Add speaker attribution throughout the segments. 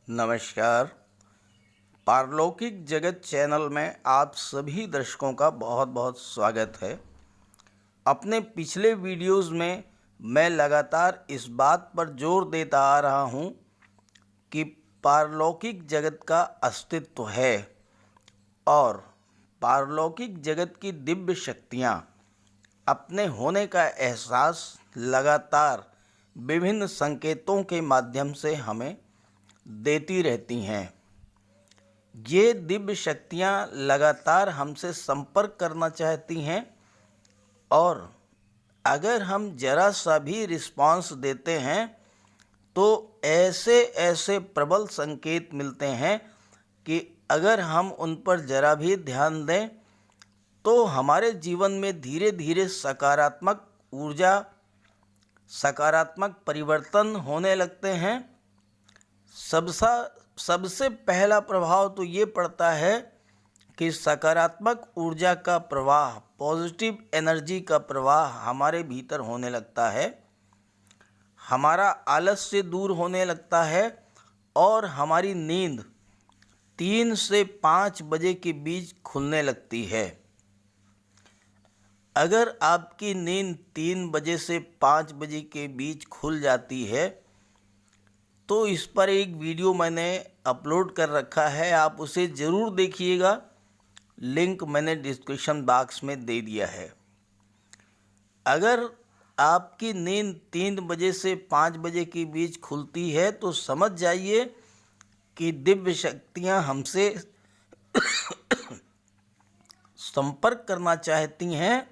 Speaker 1: नमस्कार। पारलौकिक जगत चैनल में आप सभी दर्शकों का बहुत बहुत स्वागत है। अपने पिछले वीडियोस में मैं लगातार इस बात पर जोर देता आ रहा हूँ कि पारलौकिक जगत का अस्तित्व है और पारलौकिक जगत की दिव्य शक्तियाँ अपने होने का एहसास लगातार विभिन्न संकेतों के माध्यम से हमें देती रहती हैं। ये दिव्य शक्तियाँ लगातार हमसे संपर्क करना चाहती हैं और अगर हम जरा सा भी रिस्पांस देते हैं तो ऐसे ऐसे प्रबल संकेत मिलते हैं कि अगर हम उन पर जरा भी ध्यान दें तो हमारे जीवन में धीरे धीरे सकारात्मक ऊर्जा, सकारात्मक परिवर्तन होने लगते हैं। सबसे पहला प्रभाव तो ये पड़ता है कि सकारात्मक ऊर्जा का प्रवाह, पॉजिटिव एनर्जी का प्रवाह हमारे भीतर होने लगता है। हमारा आलस्य दूर होने लगता है और हमारी नींद 3 से 5 बजे के बीच खुलने लगती है। अगर आपकी नींद 3 बजे से 5 बजे के बीच खुल जाती है तो इस पर एक वीडियो मैंने अपलोड कर रखा है, आप उसे ज़रूर देखिएगा। लिंक मैंने डिस्क्रिप्शन बॉक्स में दे दिया है। अगर आपकी नींद 3 बजे से 5 बजे के बीच खुलती है तो समझ जाइए कि दिव्य शक्तियाँ हमसे संपर्क करना चाहती हैं।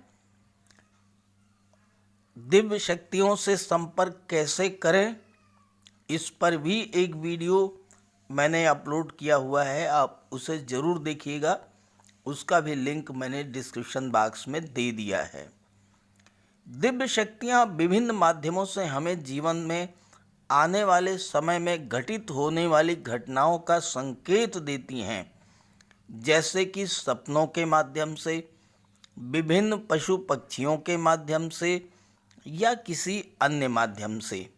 Speaker 1: दिव्य शक्तियों से संपर्क कैसे करें, इस पर भी एक वीडियो मैंने अपलोड किया हुआ है, आप उसे ज़रूर देखिएगा। उसका भी लिंक मैंने डिस्क्रिप्शन बॉक्स में दे दिया है। दिव्य शक्तियाँ विभिन्न माध्यमों से हमें जीवन में आने वाले समय में घटित होने वाली घटनाओं का संकेत देती हैं, जैसे कि सपनों के माध्यम से, विभिन्न पशु पक्षियों के माध्यम से या किसी अन्य माध्यम से।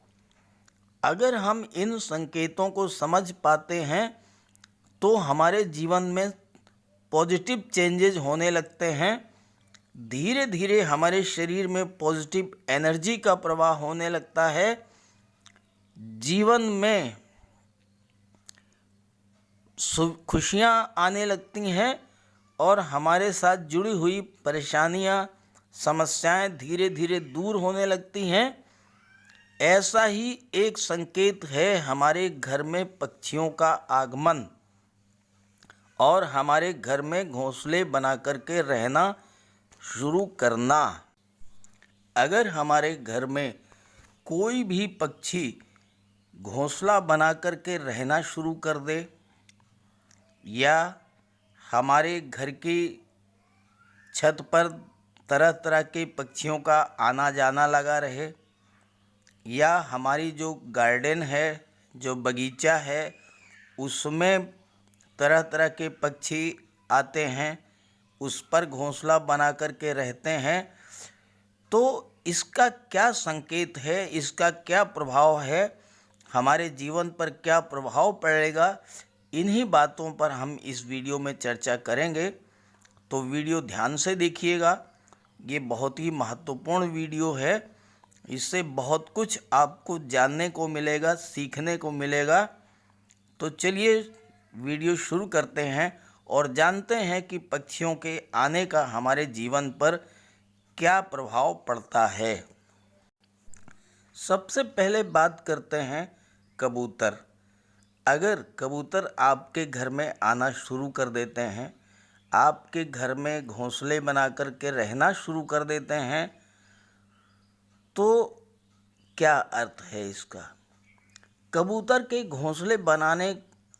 Speaker 1: अगर हम इन संकेतों को समझ पाते हैं तो हमारे जीवन में पॉजिटिव चेंजेस होने लगते हैं। धीरे धीरे हमारे शरीर में पॉजिटिव एनर्जी का प्रवाह होने लगता है। जीवन में खुशियाँ आने लगती हैं और हमारे साथ जुड़ी हुई परेशानियाँ, समस्याएं धीरे धीरे दूर होने लगती हैं। ऐसा ही एक संकेत है हमारे घर में पक्षियों का आगमन और हमारे घर में घोंसले बना करके रहना शुरू करना। अगर हमारे घर में कोई भी पक्षी घोंसला बना करके रहना शुरू कर दे या हमारे घर की छत पर तरह तरह के पक्षियों का आना जाना लगा रहे या हमारी जो गार्डन है, जो बगीचा है, उसमें तरह तरह के पक्षी आते हैं, उस पर घोंसला बना करके रहते हैं, तो इसका क्या संकेत है, इसका क्या प्रभाव है, हमारे जीवन पर क्या प्रभाव पड़ेगा, इन्हीं बातों पर हम इस वीडियो में चर्चा करेंगे। तो वीडियो ध्यान से देखिएगा। ये बहुत ही महत्वपूर्ण वीडियो है। इससे बहुत कुछ आपको जानने को मिलेगा, सीखने को मिलेगा। तो चलिए वीडियो शुरू करते हैं और जानते हैं कि पक्षियों के आने का हमारे जीवन पर क्या प्रभाव पड़ता है। सबसे पहले बात करते हैं कबूतर। अगर कबूतर आपके घर में आना शुरू कर देते हैं, आपके घर में घोंसले बना कर के रहना शुरू कर देते हैं, तो क्या अर्थ है इसका? कबूतर के घोंसले बनाने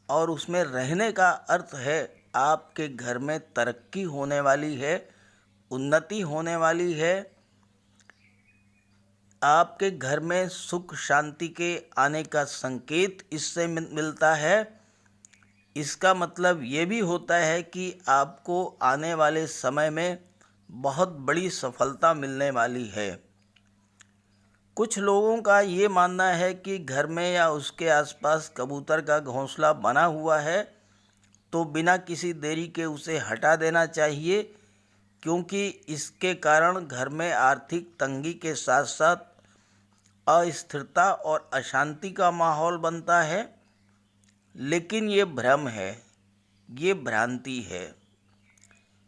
Speaker 1: और उसमें रहने का अर्थ है आपके घर में तरक्की होने वाली है, उन्नति होने वाली है। आपके घर में सुख शांति के आने का संकेत इससे मिलता है। इसका मतलब ये भी होता है कि आपको आने वाले समय में बहुत बड़ी सफलता मिलने वाली है। कुछ लोगों का ये मानना है कि घर में या उसके आसपास कबूतर का घोंसला बना हुआ है तो बिना किसी देरी के उसे हटा देना चाहिए, क्योंकि इसके कारण घर में आर्थिक तंगी के साथ साथ अस्थिरता और अशांति का माहौल बनता है। लेकिन ये भ्रम है, ये भ्रांति है।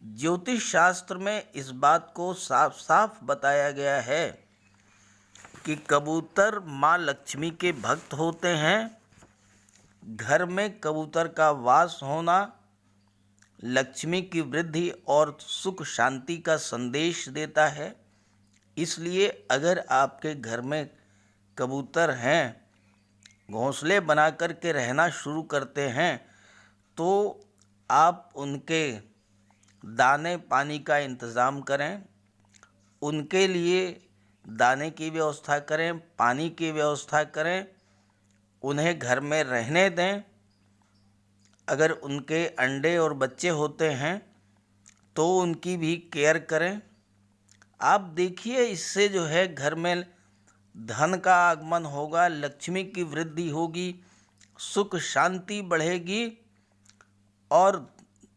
Speaker 1: ज्योतिष शास्त्र में इस बात को साफ साफ बताया गया है कि कबूतर माँ लक्ष्मी के भक्त होते हैं। घर में कबूतर का वास होना लक्ष्मी की वृद्धि और सुख शांति का संदेश देता है। इसलिए अगर आपके घर में कबूतर हैं, घोंसले बना कर के रहना शुरू करते हैं, तो आप उनके दाने पानी का इंतज़ाम करें, उनके लिए दाने की व्यवस्था करें, पानी की व्यवस्था करें, उन्हें घर में रहने दें। अगर उनके अंडे और बच्चे होते हैं तो उनकी भी केयर करें। आप देखिए, इससे जो है घर में धन का आगमन होगा, लक्ष्मी की वृद्धि होगी, सुख शांति बढ़ेगी और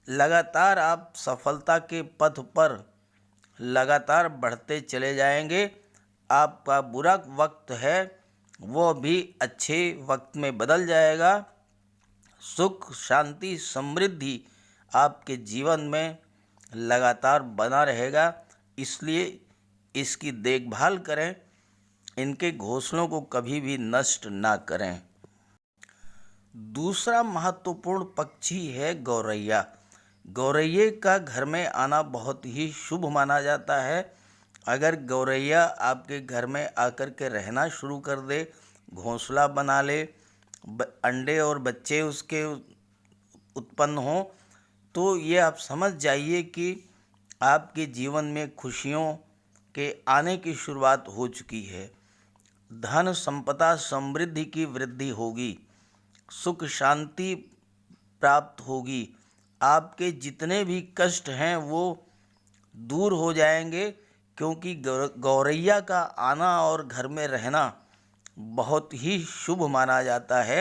Speaker 1: लगातार आप सफलता के पथ पर लगातार बढ़ते चले जाएंगे। आपका बुरा वक्त है वो भी अच्छे वक्त में बदल जाएगा। सुख शांति समृद्धि आपके जीवन में लगातार बना रहेगा। इसलिए इसकी देखभाल करें, इनके घोंसलों को कभी भी नष्ट ना करें। दूसरा महत्वपूर्ण पक्षी है गौरैया। गौरैये का घर में आना बहुत ही शुभ माना जाता है। अगर गौरैया आपके घर में आकर के रहना शुरू कर दे, घोंसला बना ले, अंडे और बच्चे उसके उत्पन्न हों, तो ये आप समझ जाइए कि आपके जीवन में खुशियों के आने की शुरुआत हो चुकी है। धन संपदा समृद्धि की वृद्धि होगी, सुख शांति प्राप्त होगी। आपके जितने भी कष्ट हैं वो दूर हो जाएंगे, क्योंकि गौरैया का आना और घर में रहना बहुत ही शुभ माना जाता है।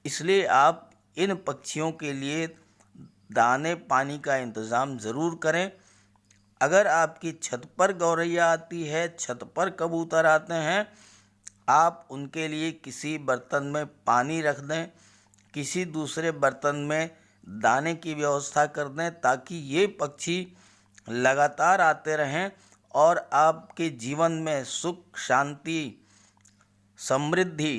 Speaker 1: इसलिए आप इन पक्षियों के लिए दाने पानी का इंतज़ाम ज़रूर करें। अगर आपकी छत पर गौरैया आती है, छत पर कबूतर आते हैं, आप उनके लिए किसी बर्तन में पानी रख दें, किसी दूसरे बर्तन में दाने की व्यवस्था कर दें, ताकि ये पक्षी लगातार आते रहें और आपके जीवन में सुख शांति समृद्धि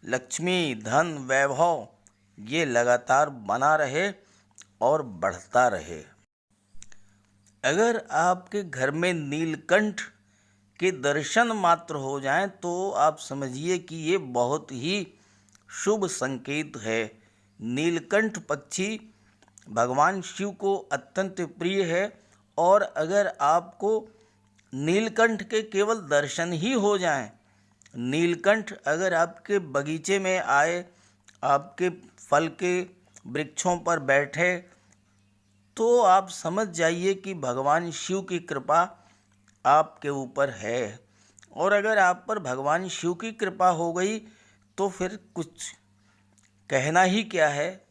Speaker 1: लक्ष्मी धन वैभव ये लगातार बना रहे और बढ़ता रहे। अगर आपके घर में नीलकंठ के दर्शन मात्र हो जाएं तो आप समझिए कि ये बहुत ही शुभ संकेत है। नीलकंठ पक्षी भगवान शिव को अत्यंत प्रिय है और अगर आपको नीलकंठ के केवल दर्शन ही हो जाएं, नीलकंठ अगर आपके बगीचे में आए, आपके फल के वृक्षों पर बैठे, तो आप समझ जाइए कि भगवान शिव की कृपा आपके ऊपर है। और अगर आप पर भगवान शिव की कृपा हो गई तो फिर कुछ कहना ही क्या है।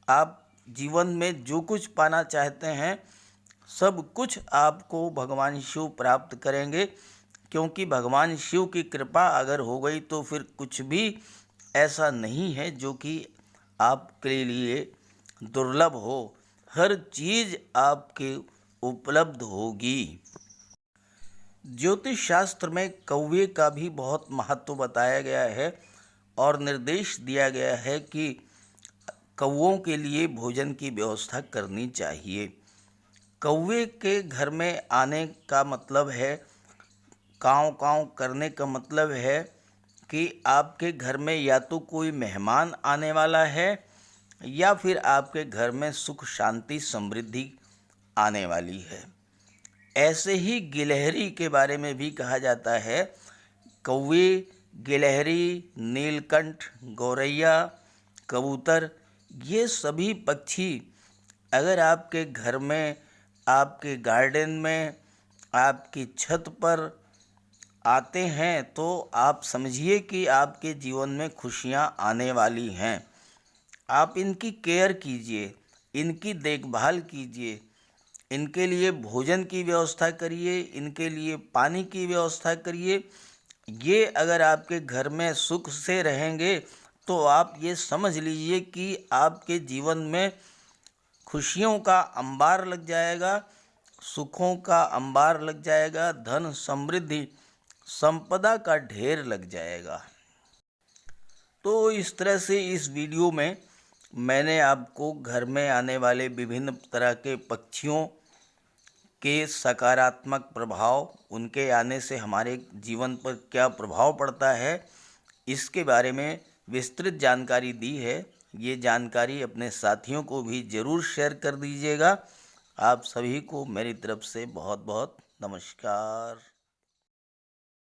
Speaker 1: आप जीवन में जो कुछ पाना चाहते हैं सब कुछ आपको भगवान शिव प्राप्त करेंगे, क्योंकि भगवान शिव की कृपा अगर हो गई तो फिर कुछ भी ऐसा नहीं है जो कि आपके लिए दुर्लभ हो। हर चीज़ आपके उपलब्ध होगी। ज्योतिष शास्त्र में कौवे का भी बहुत महत्व बताया गया है और निर्देश दिया गया है कि कौवों के लिए भोजन की व्यवस्था करनी चाहिए। कौवे के घर में आने का मतलब है, काँव काँव करने का मतलब है कि आपके घर में या तो कोई मेहमान आने वाला है या फिर आपके घर में सुख शांति समृद्धि आने वाली है। ऐसे ही गिलहरी के बारे में भी कहा जाता है। कौवे, गिलहरी, नीलकंठ, गौरैया, कबूतर, ये सभी पक्षी अगर आपके घर में, आपके गार्डन में, आपकी छत पर, आते हैं तो आप समझिए कि आपके जीवन में खुशियाँ आने वाली हैं। आप इनकी केयर कीजिए, इनकी देखभाल कीजिए, इनके लिए भोजन की व्यवस्था करिए, इनके लिए पानी की व्यवस्था करिए। ये अगर आपके घर में सुख से रहेंगे तो आप ये समझ लीजिए कि आपके जीवन में खुशियों का अंबार लग जाएगा, सुखों का अंबार लग जाएगा, धन समृद्धि संपदा का ढेर लग जाएगा। तो इस तरह से इस वीडियो में मैंने आपको घर में आने वाले विभिन्न तरह के पक्षियों के सकारात्मक प्रभाव, उनके आने से हमारे जीवन पर क्या प्रभाव पड़ता है, इसके बारे में विस्तृत जानकारी दी है। ये जानकारी अपने साथियों को भी ज़रूर शेयर कर दीजिएगा। आप सभी को मेरी तरफ से बहुत बहुत नमस्कार।